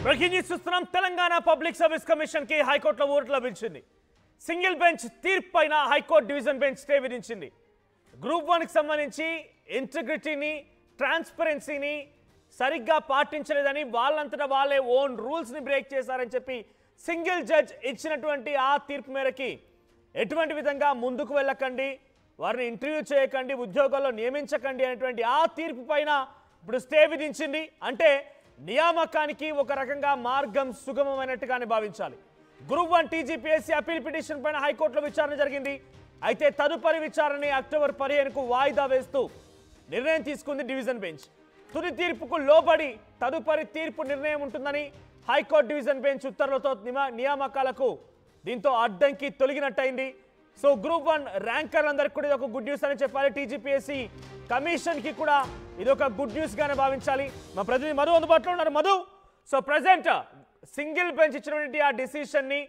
Breaking news చూస్తున్నాం. Telangana public service commission కి హైకోర్టులో ఊరట లభించింది. సింగిల్ బెంచ్ తీర్పు పైన హైకోర్టు డివిజన్ బెంచ్ స్టే విధించింది. గ్రూప్ 1 కి సంబంధించి ఇంటిగ్రిటీని, ట్రాన్స్పరెన్సీని సరిగ్గా పాటించలేదని వాళ్ళంతటా వాళ్ళే ఓన్ రూల్స్ ని బ్రేక్ చేశారని చెప్పి సింగిల్ జడ్జ్ ఇచ్చినటువంటి ఆ తీర్పు మేరకి ఎటువంటి విధంగా ముందుకు వెళ్ళకండి, వారిని ఇంటర్వ్యూ చేయకండి, ఉద్యోగాల్లో నియమించకండి అనేటువంటి ఆ తీర్పు పైన ఇప్పుడు స్టే విధించింది. అంటే నియామకానికి ఒక రకంగా మార్గం సుగమమైనట్టుగానే భావించాలి. గ్రూప్ 1 టీజీపీఎస్సీ అపీల్ పిటిషన్ పైన హైకోర్టులో విచారణ జరిగింది. అయితే తదుపరి విచారణని అక్టోబర్ 15కు వాయిదా వేస్తూ నిర్ణయం తీసుకుంది డివిజన్ బెంచ్. తుది తీర్పుకు లోబడి తదుపరి తీర్పు నిర్ణయం ఉంటుందని హైకోర్టు డివిజన్ బెంచ్ ఉత్తర్వులతో నియామకాలకు దీంతో అడ్డంకి తొలగినట్టయింది. సో గ్రూప్ 1 ర్యాంకర్లందరికీ కూడా ఇది ఒక గుడ్ న్యూస్ అని చెప్పాలి. టీజీపీఎస్సీ కమిషన్ కి కూడా ఇది ఒక గుడ్ న్యూస్ గానే భావించాలి. మా ప్రతినిధి మధు అందుబాటులో ఉన్నారు. Madhu, so present single bench ఇచ్చినటువంటి ఆ డిసిషన్ ని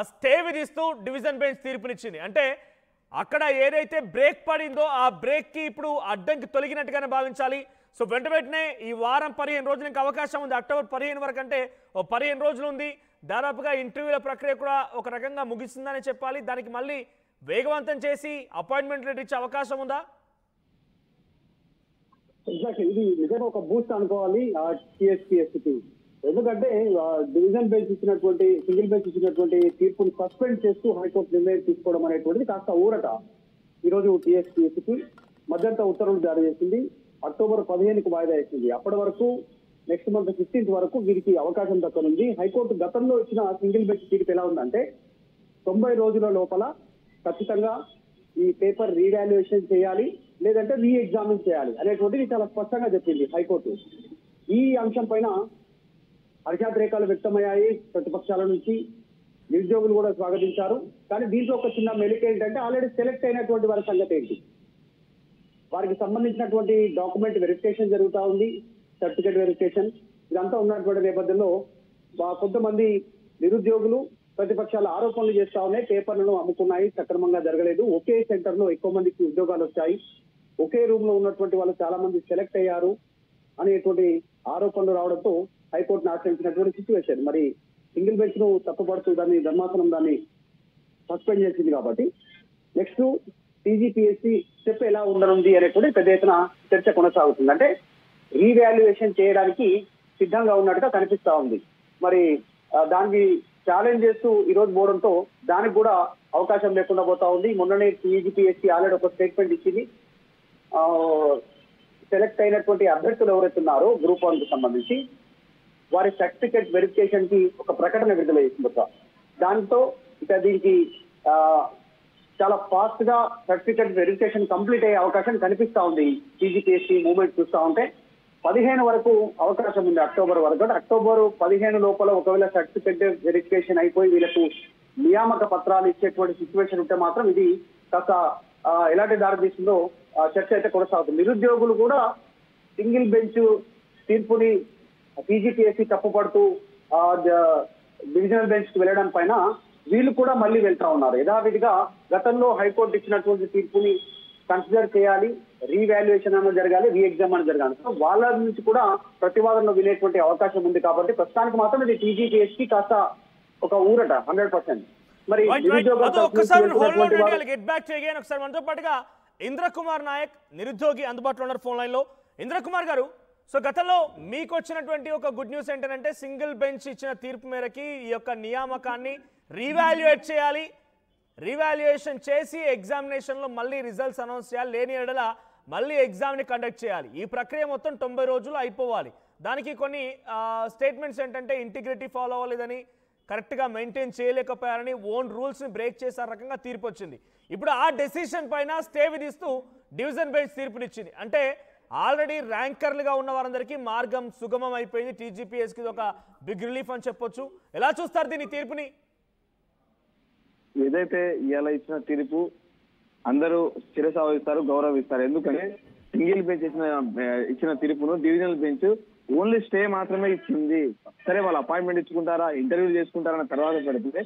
స్టే విధిస్తూ డివిజన్ బెంచ్ తీర్పునిచ్చింది. అంటే అక్కడ ఏదైతే బ్రేక్ పడిందో ఆ బ్రేక్ కి ఇప్పుడు అడ్డంకి తొలగినట్టుగానే భావించాలి. సో వెంటనే ఈ వారం 15 రోజులు ఇంకా అవకాశం ఉంది. అక్టోబర్ 15 వరకు అంటే ఓ 15 రోజులు ఉంది. దాదాపుగా ఇంటర్వ్యూల ప్రక్రియ కూడా ఒక రకంగా ముగిసిందని చెప్పాలి. దానికి మళ్ళీ వేగవంతం చేసి అపాయింట్మెంట్ లెటర్ ఇచ్చే అవకాశం ఉందా? ఎగ్జాక్ట్లీ, ఇది నిజంగా ఒక బూస్ట్ అనుకోవాలి టీఎస్పీఎస్సీకి. ఎందుకంటే డివిజన్ బెంచ్ ఇచ్చినటువంటి, సింగిల్ బెంచ్ ఇచ్చినటువంటి తీర్పును సస్పెండ్ చేస్తూ హైకోర్టు నిర్ణయం తీసుకోవడం అనేటువంటిది కాస్త ఊరట. ఈరోజు టీఎస్పీఎస్సీకి మధ్యంతర ఉత్తర్వులు జారీ చేసింది. అక్టోబర్ 15కు వాయిదా వేసింది. అప్పటి వరకు నెక్స్ట్ మంత్ 15th వరకు వీరికి అవకాశం దక్కనుంది. హైకోర్టు గతంలో ఇచ్చిన సింగిల్ బెంచ్ తీర్పు ఎలా ఉందంటే 90 రోజుల లోపల ఖచ్చితంగా ఈ పేపర్ రీవాల్యుయేషన్ చేయాలి, లేదంటే రీ ఎగ్జామిన్ చేయాలి అనేటువంటిది చాలా స్పష్టంగా చెప్పింది హైకోర్టు. ఈ అంశం పైన హర్షాతిరేకాలు వ్యక్తమయ్యాయి ప్రతిపక్షాల నుంచి. నిరుద్యోగులు కూడా స్వాగతించారు. కానీ దీంట్లో ఒక చిన్న మెలిక ఏంటంటే ఆల్రెడీ సెలెక్ట్ అయినటువంటి వారి సంగతి ఏంటి, వారికి సంబంధించినటువంటి డాక్యుమెంట్ వెరిఫికేషన్ జరుగుతూ ఉంది, సర్టిఫికేట్ వెరిఫికేషన్ ఇదంతా ఉన్నటువంటి నేపథ్యంలో కొంతమంది నిరుద్యోగులు ప్రతిపక్షాల ఆరోపణలు చేస్తా ఉన్నాయి. పేపర్లను అమ్ముకున్నాయి, సక్రమంగా జరగలేదు, ఒకే సెంటర్ లో ఎక్కువ మందికి ఉద్యోగాలు వచ్చాయి, ఒకే రూమ్ లో ఉన్నటువంటి వాళ్ళు చాలా మంది సెలెక్ట్ అయ్యారు అనేటువంటి ఆరోపణలు రావడంతో హైకోర్టును ఆశ్రయించినటువంటి సిచ్యువేషన్. మరి సింగిల్ బెంచ్ ను తప్పుపడుతూ ధర్మాసనం దాన్ని సస్పెండ్ చేసింది. కాబట్టి నెక్స్ట్ టీజీపీఎస్సీ స్టెప్ ఎలా ఉండనుంది అనేటువంటి పెద్ద ఎత్తున చర్చ కొనసాగుతుంది. అంటే రీవాల్యుయేషన్ చేయడానికి సిద్ధంగా ఉన్నట్టుగా కనిపిస్తా ఉంది. మరి దానికి ఛాలెంజ్ చేస్తూ ఈ రోజు పోవడంతో దానికి కూడా అవకాశం లేకుండా పోతా ఉంది. మొన్ననే టీజీపీఎస్సీ ఆల్రెడీ ఒక స్టేట్మెంట్ ఇచ్చింది. సెలెక్ట్ అయినటువంటి అభ్యర్థులు ఎవరైతే ఉన్నారో గ్రూప్ 1 కు సంబంధించి వారి సర్టిఫికేట్ వెరిఫికేషన్ కి ఒక ప్రకటన విడుదల చేసింది. దాంతో ఇక దీనికి చాలా ఫాస్ట్ గా సర్టిఫికేట్ వెరిఫికేషన్ కంప్లీట్ అయ్యే అవకాశం కనిపిస్తా ఉంది. టీజీపీఎస్సీ మూవ్మెంట్ చూస్తా ఉంటే 15 వరకు అవకాశం ఉంది, అక్టోబర్ వరకు. అక్టోబర్ 15 లోపల ఒకవేళ సర్టిఫికేట్ వెరిఫికేషన్ అయిపోయి వీళ్ళకు నియామక పత్రాలు ఇచ్చేటువంటి సిచ్యువేషన్ ఉంటే మాత్రం ఇది కాస్త ఎలాంటి దారి తీస్తుందో చర్చ అయితే కొనసాగుతుంది. నిరుద్యోగులు కూడా సింగిల్ బెంచ్ తీర్పుని టీజీపీఎస్సీ తప్పుపడుతూ డివిజనల్ బెంచ్ కి వెళ్ళడం పైన వీళ్ళు కూడా మళ్ళీ వెళ్తా ఉన్నారు. యథావిధిగా గతంలో హైకోర్టు ఇచ్చినటువంటి తీర్పుని కన్సిడర్ చేయాలి, రీవాల్యుయేషన్ అన్న జరగాలి, రీ ఎగ్జామ్ అని జరగాలి. సో వాళ్ళ నుంచి కూడా ప్రతివాదనలో వినేటువంటి అవకాశం ఉంది. కాబట్టి ప్రస్తుతానికి మాత్రం ఇది టీజీపీఎస్సీ కాస్త ఒక ఊరట 100%. మరి ఒకసారి మనతో పాటుగా ఇంద్రకుమార్ నాయక్ నిరుద్యోగి అందుబాటులో ఉన్నారు ఫోన్ లైన్ లో. ఇంద్రకుమార్ గారు, సో గతంలో మీకు వచ్చినటువంటి ఒక గుడ్ న్యూస్ ఏంటంటే సింగిల్ బెంచ్ ఇచ్చిన తీర్పు మేరకి ఈ యొక్క నియామకాన్ని రీవాల్యుయేట్ చేయాలి, రీవాల్యుయేషన్ చేసి ఎగ్జామినేషన్లో మళ్ళీ రిజల్ట్స్ అనౌన్స్ చేయాలి, లేని ఎడల మళ్ళీ ఎగ్జామ్ని కండక్ట్ చేయాలి. ఈ ప్రక్రియ మొత్తం 90 రోజులు అయిపోవాలి. దానికి కొన్ని స్టేట్మెంట్స్ ఏంటంటే ఇంటిగ్రిటీ ఫాలో అవ్వలేదని, కరెక్ట్గా మెయింటైన్ చేయలేకపోయారని, ఓన్ రూల్స్ని బ్రేక్ చేసే రకంగా తీర్పు వచ్చింది. ఇప్పుడు ఆ డెసిషన్ పైన స్టే విధిస్తూ డివిజన్ బెంచ్ తీర్పునిచ్చింది. అంటే ఆల్రెడీ ర్యాంకర్లుగా ఉన్న వారందరికీ మార్గం సుగమం అయిపోయింది. టీజీపీఎస్కి ఒక బిగ్ రిలీఫ్ అని చెప్పొచ్చు. ఎలా చూస్తారు దీని తీర్పుని? ఏదైతే ఇవాళ ఇచ్చిన తీర్పు అందరూ శిరసావహిస్తారు, గౌరవిస్తారు. ఎందుకంటే సింగిల్ బెంచ్ ఇచ్చిన తీర్పును డివిజనల్ బెంచ్ ఓన్లీ స్టే మాత్రమే ఇచ్చింది. సరే వాళ్ళు అపాయింట్మెంట్ ఇచ్చుకుంటారా, ఇంటర్వ్యూ చేసుకుంటారన్న తర్వాత పెడితే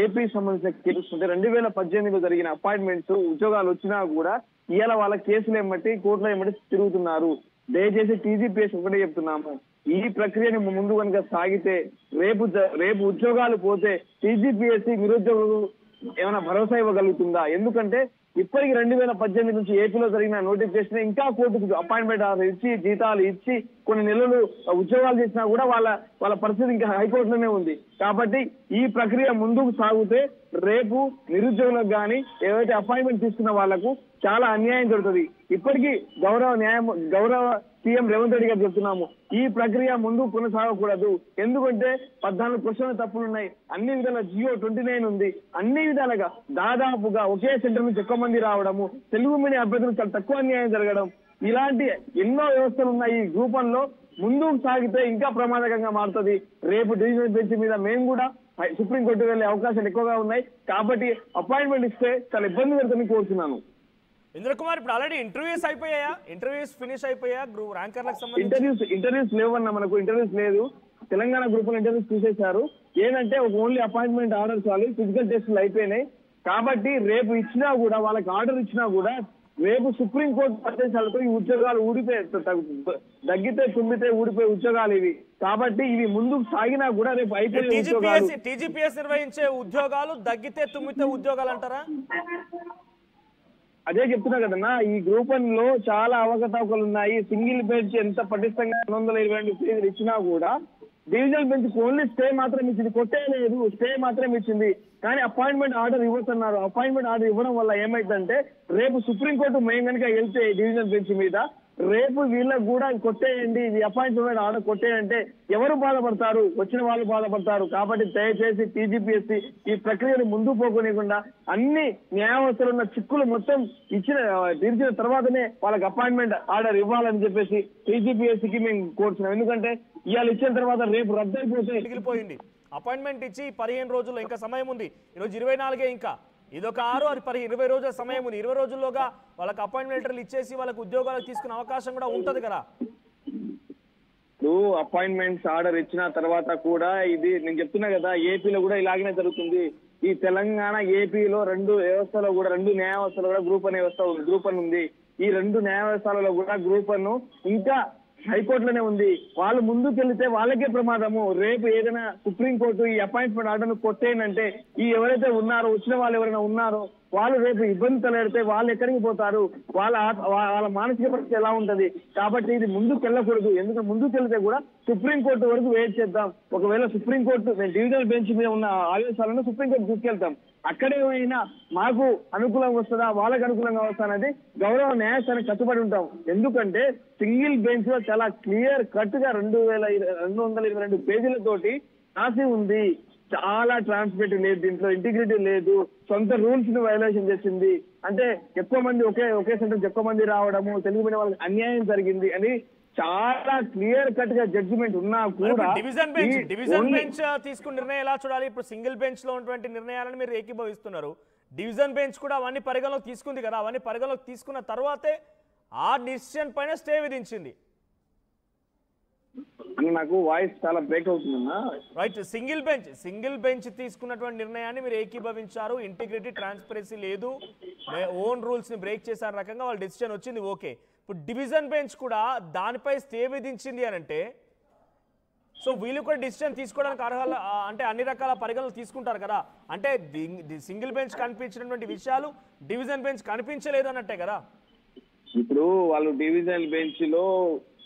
ఏపీ సంబంధించిన కేసుకుంటే 2018లో జరిగిన అపాయింట్మెంట్స్ ఉద్యోగాలు వచ్చినా కూడా ఇవాళ వాళ్ళ కేసులు ఏమంటే కోర్టులో ఏమంటే తిరుగుతున్నారు. దయచేసి టీజీపీఎస్ ఒకటే చెప్తున్నాము, ఈ ప్రక్రియని ముందు కనుక సాగితే రేపు ఉద్యోగాలు పోతే టీజీపీఎస్సీ నిరుద్యోగులు ఏమైనా భరోసా ఇవ్వగలుగుతుందా? ఎందుకంటే ఇప్పటికి 2018 నుంచి ఏపీలో జరిగిన నోటిఫికేషన్ ఇంకా కోర్టుకు అపాయింట్మెంట్ ఆర్డర్ ఇచ్చి జీతాలు ఇచ్చి కొన్ని నెలలు ఉద్యోగాలు చేసినా కూడా వాళ్ళ పరిస్థితి ఇంకా హైకోర్టులోనే ఉంది. కాబట్టి ఈ ప్రక్రియ ముందుకు సాగితే రేపు నిరుద్యోగులకు కానీ ఏవైతే అపాయింట్మెంట్ తీసుకున్న వాళ్లకు చాలా అన్యాయం జరుగుతుంది. ఇప్పటికీ గౌరవ సీఎం రేవంత్ రెడ్డి గారు చెప్తున్నాము, ఈ ప్రక్రియ ముందు కొనసాగకూడదు. ఎందుకంటే 14 క్వశ్చన్లు తప్పులున్నాయి, అన్ని విధాల జియో 29 ఉంది, అన్ని విధాలుగా దాదాపుగా ఒకే సెంటర్ నుంచి ఎక్కువ మంది రావడము, తెలుగు మీడియం అభ్యర్థులకు చాలా తక్కువ అన్యాయం జరగడం, ఇలాంటి ఎన్నో వ్యవస్థలు ఉన్నాయి. ఈ గ్రూపంలో ముందుకు సాగితే ఇంకా ప్రమాదకంగా మారుతుంది. రేపు డివిజనల్ బెంచ్ మీద మేము కూడా సుప్రీంకోర్టు వెళ్లే అవకాశాలు ఎక్కువగా ఉన్నాయి. కాబట్టి అపాయింట్మెంట్ ఇస్తే చాలా ఇబ్బంది పడుతుందని కోరుతున్నాను. ఇంద్రకుమార్, ఇప్పుడు ఆల్రెడీ ఇంటర్వ్యూస్ అయిపోయాయా? ఇంటర్వ్యూస్ ఫినిష్ అయిపోయా? ర్యాంకర్లకు సంబంధించి ఇంటర్వ్యూస్ లేవన్నా, మనకు ఇంటర్వ్యూస్ లేదు. తెలంగాణ గ్రూప్ లో ఇంటర్వ్యూస్ చూసేశారు. ఏంటంటే ఒక ఓన్లీ అపాయింట్మెంట్ ఆర్డర్ చాలు, ఫిజికల్ టెస్టులు అయిపోయినాయి. కాబట్టి రేపు ఇచ్చినా కూడా, వాళ్ళకి ఆర్డర్ ఇచ్చినా కూడా రేపు సుప్రీంకోర్టు ఆదేశాలతో ఈ ఉద్యోగాలు దగ్గితే తుమ్మితే ఊడిపోయే ఉద్యోగాలు ఇవి. కాబట్టి ఇవి ముందుకు సాగినా కూడా రేపు అయిపోయే టీజీపీఎస్ నిర్వహించే ఉద్యోగాలు దగ్గితే తుమ్మితే ఉద్యోగాలు అంటారా? అదే చెప్తున్నా కదన్నా, ఈ గ్రూప్ 1 లో చాలా అవకతవకలు ఉన్నాయి. సింగిల్ బెంచ్ ఎంత పటిష్టంగా 222 పేజీలు ఇచ్చినా కూడా డివిజనల్ బెంచ్ ఓన్లీ స్టే మాత్రం ఇచ్చింది, కొట్టేయలేదు, స్టే మాత్రం ఇచ్చింది. కానీ అపాయింట్మెంట్ ఆర్డర్ ఇవ్వతున్నారు. అపాయింట్మెంట్ ఆర్డర్ ఇవ్వడం వల్ల ఏమైందంటే రేపు సుప్రీంకోర్టు మేము కనుక వెళ్తే డివిజనల్ బెంచ్ మీద రేపు వీళ్ళకు కూడా కొట్టేయండి, ఇది అపాయింట్మెంట్ ఆర్డర్ కొట్టేయంటే ఎవరు బాధపడతారు? వచ్చిన వాళ్ళు బాధపడతారు. కాబట్టి దయచేసి టీజీపీఎస్సీ ఈ ప్రక్రియను ముందుకు పోకుండా అన్ని న్యాయవ్యవస్థలు ఉన్న చిక్కులు మొత్తం తీర్చిన తర్వాతనే వాళ్ళకి అపాయింట్మెంట్ ఆర్డర్ ఇవ్వాలని చెప్పేసి టీజీపీఎస్సీకి మేము కోరుతున్నాం. ఎందుకంటే ఇవాళ ఇచ్చిన తర్వాత రేపు రద్దు అయిపోతే మిగిలిపోయింది. అపాయింట్మెంట్ ఇచ్చి 15 రోజుల్లో ఇంకా సమయం ఉంది. ఈరోజు 24 ఇంకా, ఇదొక 6 అది 20 రోజుల సమయం ఉంది. 20 రోజుల్లోగా వాళ్ళకి అపాయింట్మెంట్ లెటర్లు ఇచ్చేసి వాళ్ళకి ఉద్యోగాలు తీసుకునే అవకాశం కూడా ఉంటది కదా. అపాయింట్మెంట్స్ ఆర్డర్ ఇచ్చిన తర్వాత కూడా ఇది నేను చెప్తున్నా కదా, ఏపీలో కూడా ఇలాగనే జరుగుతుంది. ఈ తెలంగాణ ఏపీలో 2 వ్యవస్థలో కూడా 2 న్యాయ వ్యవస్థలో కూడా గ్రూప్ 1 వ్యవస్థ ఉంది, గ్రూప్ 1 ఉంది. ఈ 2 న్యాయ వ్యవస్థలలో కూడా గ్రూప్ 1 ఇంకా హైకోర్టులోనే ఉంది. వాళ్ళు ముందుకు వెళ్తే వాళ్ళకే ప్రమాదము. రేపు ఏదైనా సుప్రీంకోర్టు ఈ అపాయింట్మెంట్ ఆర్డర్ను కొట్టేనంటే ఈ ఎవరైతే ఉన్నారో, వచ్చిన వాళ్ళు ఎవరైనా ఉన్నారో వాళ్ళు రేపు ఇబ్బంది తలెడితే వాళ్ళు ఎక్కడికి పోతారు? వాళ్ళ మానసిక పరిస్థితి ఎలా ఉంటది? కాబట్టి ఇది ముందుకు వెళ్ళకూడదు. ఎందుకంటే ముందుకు వెళ్తే కూడా సుప్రీంకోర్టు వరకు వెయిట్ చేద్దాం. ఒకవేళ సుప్రీంకోర్టు డివిజనల్ బెంచ్ మీద ఉన్న ఆదేశాలను సుప్రీంకోర్టు తీసుకెళ్తాం. అక్కడేమైనా మాకు అనుకూలంగా వస్తుందా, వాళ్ళకి అనుకూలంగా వస్తుందా అనేది గౌరవ న్యాయస్థానానికి కట్టుబడి ఉంటాం. ఎందుకంటే సింగిల్ బెంచ్ లో చాలా క్లియర్ కట్ గా 222 పేజీలతోటి రాసి ఉంది. చాలా ట్రాన్స్పరెంట్ లేదు, దీంట్లో ఇంటిగ్రిటీ లేదు, సొంత రూల్స్ ను వైలేషన్ చేసింది. అంటే ఎక్కువ మంది ఒకే సెంటర్ ఎక్కువ మంది రావడము, తెలుగు మీడియం వాళ్ళకి అన్యాయం జరిగింది అని చాలా క్లియర్ కట్ గా జడ్జిమెంట్ ఉన్నా కూడా డివిజన్ బెంచ్ తీసుకున్న నిర్ణయం ఎలా చూడాలి? ఇప్పుడు సింగిల్ బెంచ్ లో ఉన్నటువంటి నిర్ణయాలను మీరు ఏకీభవిస్తున్నారు. డివిజన్ బెంచ్ కూడా అవన్నీ పరిగణలోకి తీసుకుంది కదా. అవన్నీ పరిగణలోకి తీసుకున్న తర్వాతే ఆ డిసిషన్ పైన స్టే విధించింది. నాకు వాయిస్ చాలా బ్రేక్ అవుతుందన్నా. రైట్, సింగిల్ బెంచ్ తీసుకున్నటువంటి నిర్ణయాన్ని మీరు ఏకీభవించారు. ఇంటిగ్రిటీ, ట్రాన్స్పరెన్సీ లేదు, ఓన్ రూల్స్ ని బ్రేక్ చేశారు రకంగా వాళ్ళ డిసిషన్ వచ్చింది. ఓకే, ఇప్పుడు డివిజన్ బెంచ్ కూడా దానిపై స్టే విధించింది అని అంటే సో వీళ్ళు కూడా డిసిషన్ తీసుకోవడానికి అర్హత, అంటే అన్ని రకాల పరిగణలు తీసుకుంటారు కదా. అంటే సింగిల్ బెంచ్ కనిపించినటువంటి విషయాలు డివిజన్ బెంచ్ కనిపించలేదు అన్నట్టే కదా. ఇప్పుడు వాళ్ళు డివిజనల్ బెంచ్ లో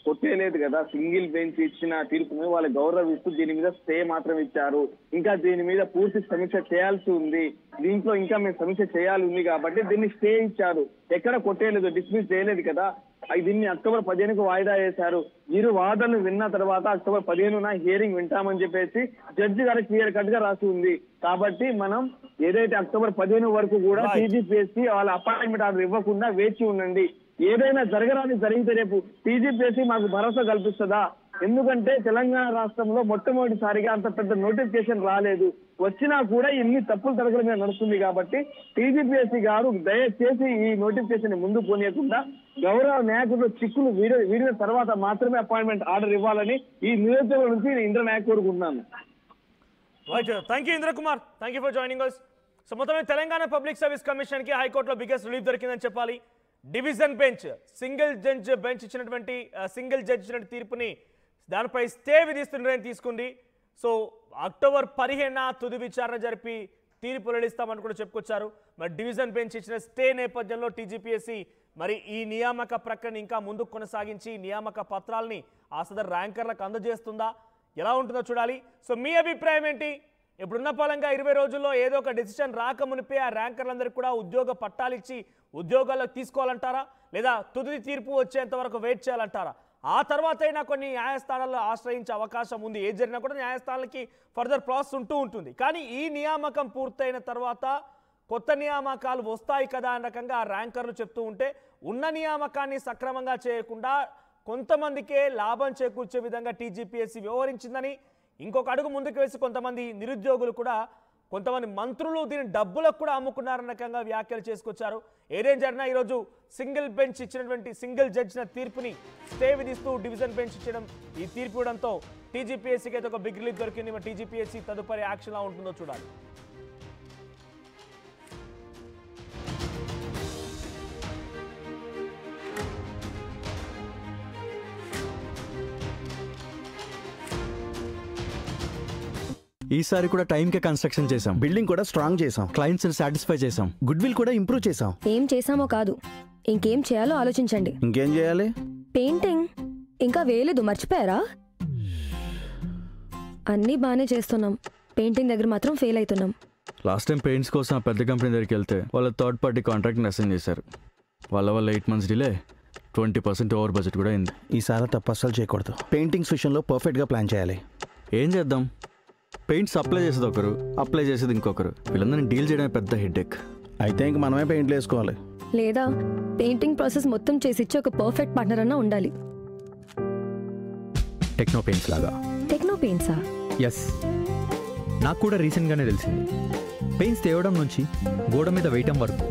కొట్టేయలేదు కదా, సింగిల్ బెంచ్ ఇచ్చిన తీర్పుని వాళ్ళు గౌరవిస్తూ దీని మీద స్టే మాత్రం ఇచ్చారు. ఇంకా దీని మీద పూర్తి సమీక్ష చేయాల్సి ఉంది. దీంట్లో ఇంకా మేము సమీక్ష చేయాలి ఉంది కాబట్టి దీన్ని స్టే ఇచ్చారు. ఎక్కడ కొట్టేయలేదు, డిస్మిస్ చేయలేదు కదా. దీన్ని అక్టోబర్ 15కు వాయిదా వేశారు. ఇరు వాదనలు విన్న తర్వాత అక్టోబర్ 15న హియరింగ్ వింటామని చెప్పేసి జడ్జి గారు క్లియర్ కట్ గా రాసి ఉంది. కాబట్టి మనం ఏదైతే అక్టోబర్ 15 వరకు కూడా టీజీపీఎస్సీ వాళ్ళ అపాయింట్మెంట్ ఆర్డర్ ఇవ్వకుండా వేచి ఉండండి. ఏదైనా జరగరాని జరిగితే రేపు టీజీపీఎస్సీ మాకు భరోసా కల్పిస్తుందా? ఎందుకంటే తెలంగాణ రాష్ట్రంలో మొట్టమొదటిసారిగా అంత పెద్ద నోటిఫికేషన్ రాలేదు. వచ్చినా కూడా ఇన్ని తప్పులు తరగల మీద నడుస్తుంది. కాబట్టి టీజీపీఎస్సీ గారు దయచేసి ఈ నోటిఫికేషన్ ముందు పోనీయకుండా గౌరవ న్యాయకులు చిక్కులు వీడిన తర్వాత మాత్రమే అపాయింట్మెంట్ ఆర్డర్ ఇవ్వాలని ఈ నియోజకవర్గం నుంచి ఇంద్ర నాయక్ కోరుకుంటున్నాను. Thank you Indrakumar, thank you for joining us. So మొత్తమే తెలంగాణ పబ్లిక్ సర్వీస్ కమిషన్ కి హైకోర్టులో బిగ్గెస్ట్ రిలీఫ్ దొరికిందని చెప్పాలి. డివిజన్ బెంచ్ సింగిల్ జడ్జ్ ఇచ్చినటువంటి తీర్పుని దానిపై స్టే విధిస్తూ నిర్ణయం తీసుకుంది. సో అక్టోబర్ 15న తుది విచారణ జరిపి తీర్పు వెల్లడిస్తామని కూడా చెప్పుకొచ్చారు. మరి డివిజన్ బెంచ్ ఇచ్చిన స్టే నేపథ్యంలో టీజీపీఎస్సీ మరి ఈ నియామక ప్రక్రియను ఇంకా ముందుకు కొనసాగించి నియామక పత్రాలని ఆ సదరు ర్యాంకర్లకు అందజేస్తుందా, ఎలా ఉంటుందో చూడాలి. సో మీ అభిప్రాయం ఏంటి? ఇప్పుడున్న పరంగా 20 రోజుల్లో ఏదో ఒక డెసిషన్ రాకమునిపే ఆ ర్యాంకర్లందరికీ కూడా ఉద్యోగ పట్టాలు ఇచ్చి ఉద్యోగాల్లో తీసుకోవాలంటారా, లేదా తుది తీర్పు వచ్చేంత వరకు వెయిట్ చేయాలంటారా? ఆ తర్వాత అయినా కొన్ని న్యాయస్థానాల్లో ఆశ్రయించే అవకాశం ఉంది. ఏది జరిగినా కూడా న్యాయస్థానాలకి ఫర్దర్ ప్రాసెస్ ఉంటుంది. కానీ ఈ నియామకం పూర్తయిన తర్వాత కొత్త నియామకాలు వస్తాయి కదా అన్న రకంగా ఆ ర్యాంకర్లు చెప్తూ ఉంటే ఉన్న నియామకాన్ని సక్రమంగా చేయకుండా కొంతమందికే లాభం చేకూర్చే విధంగా టీజీపీఎస్సీ వ్యవహరించిందని, ఇంకొక అడుగు ముందుకు వేసి కొంతమంది నిరుద్యోగులు కూడా, కొంతమంది మంత్రులు దీని డబ్బులకు కూడా అమ్ముకున్నారన్న రకంగా వ్యాఖ్యలు చేసుకొచ్చారు. ఏదేం జరిగినా ఈరోజు సింగిల్ బెంచ్ ఇచ్చినటువంటి సింగిల్ జడ్జిన తీర్పుని స్టే విధిస్తూ డివిజన్ బెంచ్ ఇచ్చడం, ఈ తీర్పు ఇవ్వడంతో టీజీపీఎస్సీకి అయితే ఒక బిగ్ రిలీఫ్ దొరికింది. మరి టీజీపీఎస్సీ తదుపరి యాక్షన్ ఎలా ఉంటుందో చూడాలి. ఈసారి కూడా టైంకే కన్స్ట్రక్షన్ చేసాం, బిల్డింగ్ కూడా స్ట్రాంగ్ చేసాం, క్లయింట్స్ సాటిస్ఫై చేసాం, గుడ్ విల్ కూడా ఇంప్రూవ్ చేసాం. ఏం చేసామో కాదు, ఇంకేం చేయాలో ఆలోచించండి. ఇంకేం చేయాలి? పెయింటింగ్ ఇంకా వేయలేదు, మర్చిపోయారా? అన్నీ బాగానే చేస్తున్నాం, పెయింటింగ్ దగ్గర మాత్రం ఫెయిల్ అవుతున్నాం. లాస్ట్ టైం పెయింట్స్ కోసం పెద్ద కంపెనీ దగ్గరికి వెళ్తే వాళ్ళ థర్డ్ పార్టీ కాంట్రాక్ట్ని అసైన్ చేశారు. వాళ్ళ 8 months డిలే, 20% ఓవర్ బడ్జెట్ కూడా అయింది. ఈసారి తప్పు అస్సలు చేయకూడదు. పెయింటింగ్స్ విషయంలో పర్ఫెక్ట్గా ప్లాన్ చేయాలి. ఏం చేద్దాం, పెయింట్స్ అప్లై చేసేది ఒకరు, అప్లై చేసేది ఇంకొకరు, వీళ్ళందరినీ డీల్ చేయడమే పెద్ద హెడేక్. అయితే ఇంక మనమే పెయింట్లు వేసుకోవాలి. లేదా పెయింటింగ్ ప్రాసెస్ మొత్తం చేసిచ్చి ఒక పర్ఫెక్ట్ పార్ట్నర్ అన్నా ఉండాలి. టెక్నో పెయింట్స్ లాగా. టెక్నో పెయింట్సా? ఎస్, నాకు కూడా రీసెంట్గానే తెలిసింది. పెయింట్స్ తేవడం నుంచి గోడ మీద వేయటం వరకు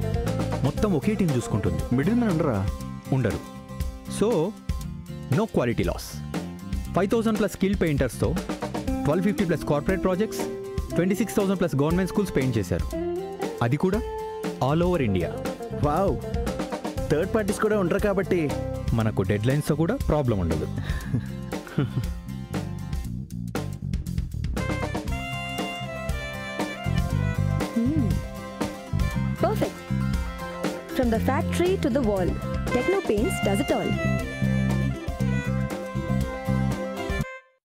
మొత్తం ఒకే టీం చూసుకుంటుంది. మిడిల్ మ్యాన్ ఉండరు. So no quality loss. 5,000+ skill పెయింటర్స్తో 1,250+ corporate projects, 26,000+ government schools paint చేశారు. అది కూడా all over India. Wow, third parties కూడా ఉండరు కాబట్టి మనకు డెడ్ లైన్స్తో కూడా ప్రాబ్లం ఉండదు. Perfect. From the factory to the wall, Techno Paints does it all.